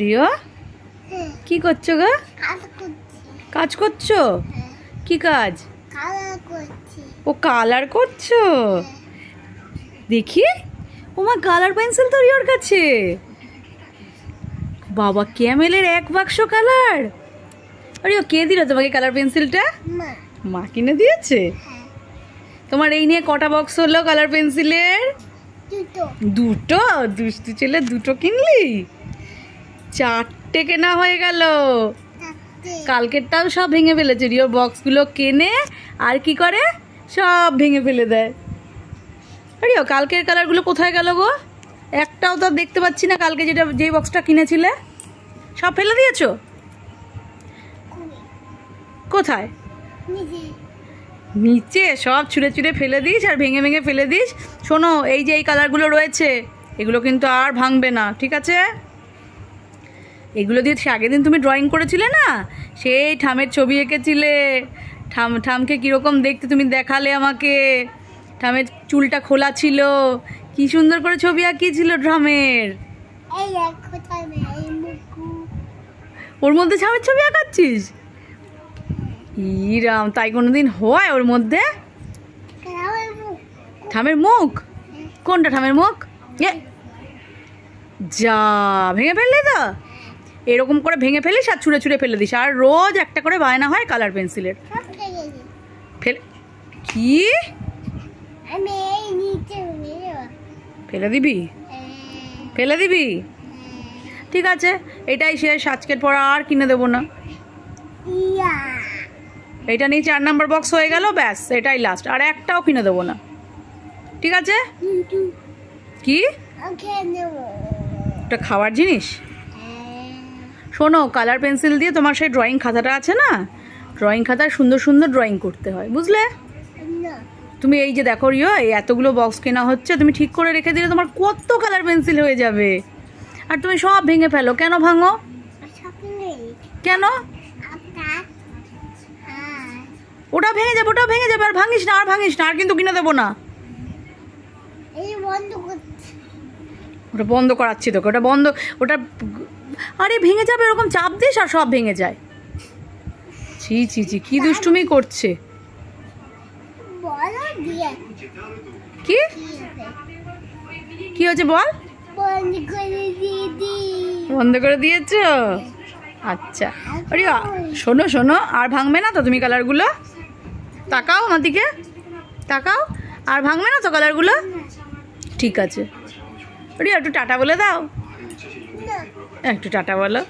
Rio কি করছো গো? কাজ করছো? কি কাজ? ও কালার করছো? দেখি ওমা কালার পেন্সিল তো রিওর কাছে। বাবা ক্যামেলের এক বাক্স কালার। রিও কে দিল তোমাকে কালার পেন্সিলটা? মা কিনে দিয়েছে। তোমার এই নিয়ে কটা বক্স হলো কালার পেন্সিলের? দুটো। দুষ্টু ছেলে দুটো কিনলি? 4টে কেনা হয়ে গেল। কালকেরটাও সব ভেঙে ফেলেছে। রিও বক্সগুলো কেনে আর কি করে সব ভেঙে ফেলে দেয়। রিও কালকের কালারগুলো কোথায় গেল গো? একটাও তো দেখতে পাচ্ছি না। কালকে যেই বক্সটা কিনেছিলে সব ফেলে দিয়েছো? কোথায়? নিচে সব ছুঁড়ে ছুঁড়ে ফেলে দিস আর ভেঙে ভেঙে ফেলে দিস। শোনো, এই যে এই কালারগুলো রয়েছে এগুলো কিন্তু আর ভাঙবে না, ঠিক আছে? এগুলো দিয়ে আগের দিন তুমি ড্রয়িং করেছিলে না, সেই ঠামের ছবি এঁকেছিলে। ঠামকে কীরকম দেখতে তুমি দেখালে আমাকে। ঠামের চুলটা খোলা ছিল, কি সুন্দর করে ছবি আঁকিয়েছিল ঠামের। ওর মধ্যে ঠামের ছবি আঁকাচ্ছিস? ইরাম, তাই কোনোদিন হয় ওর মধ্যে? ঠামের মুখ? কোনটা ঠামের মুখ? যা ভেঙে ফেললি তো। এরকম করে ভেঙে ফেলিস আর ছুঁড়ে ছুঁড়ে ফেলে দিস। আর রোজ একটা করে বায়না হয় কালার পেন্সিলের। কি ফেলে দিবি? ফেলে দিবি? ঠিক আছে, এটাই শেষ। আজকের পর আর কিনে দেবো না। এটা নিয়ে 4 নাম্বার বক্স হয়ে গেল, ব্যাস এটাই লাস্ট। আর একটাও কিনে দেবো না, ঠিক আছে? কি এটা খাওয়ার জিনিস? শোনো, কালার পেন্সিল দিয়ে তোমার সেই ড্রয়িং খাতাটা আছে না, ড্রয়িং খাতায় সুন্দর সুন্দর ড্রয়িং করতে হয়, বুঝলে? তুমি এই যে দেখো রিও, এই এতগুলো বক্স কেনা হচ্ছে, তুমি ঠিক করে রেখে দিলে তোমার কত কালার পেন্সিল হয়ে যাবে। আর তুমি সব ভেঙে ফেলো। কেন ভাঙো? কেন? ওটা ভেঙে যাবে, ওটা ভেঙে যাবে। আর ভাঙিস না, আর ভাঙিস না। আর কিন্তু কিনে দেবো না। ওটা বন্ধ করাচ্ছি তোকে। ওটা বন্ধ, ওটা আরে ভেঙে যাবে। এরকম চাপ দিস আর সব ভেঙে যায়। ছি ছি ছি, কি দুষ্টুমি করছে। কি কি হয়েছে বল? বন্ধ করে দিয়েছ? আচ্ছা রিও শোনো শোনো, আর ভাঙবে না তো তুমি কালারগুলো? তাকাও আমার দিকে, তাকাও। আর ভাঙবে না তো কালারগুলো? ঠিক আছে রিও, একটু টাটা বলে দাও। একটু টাটা বলো।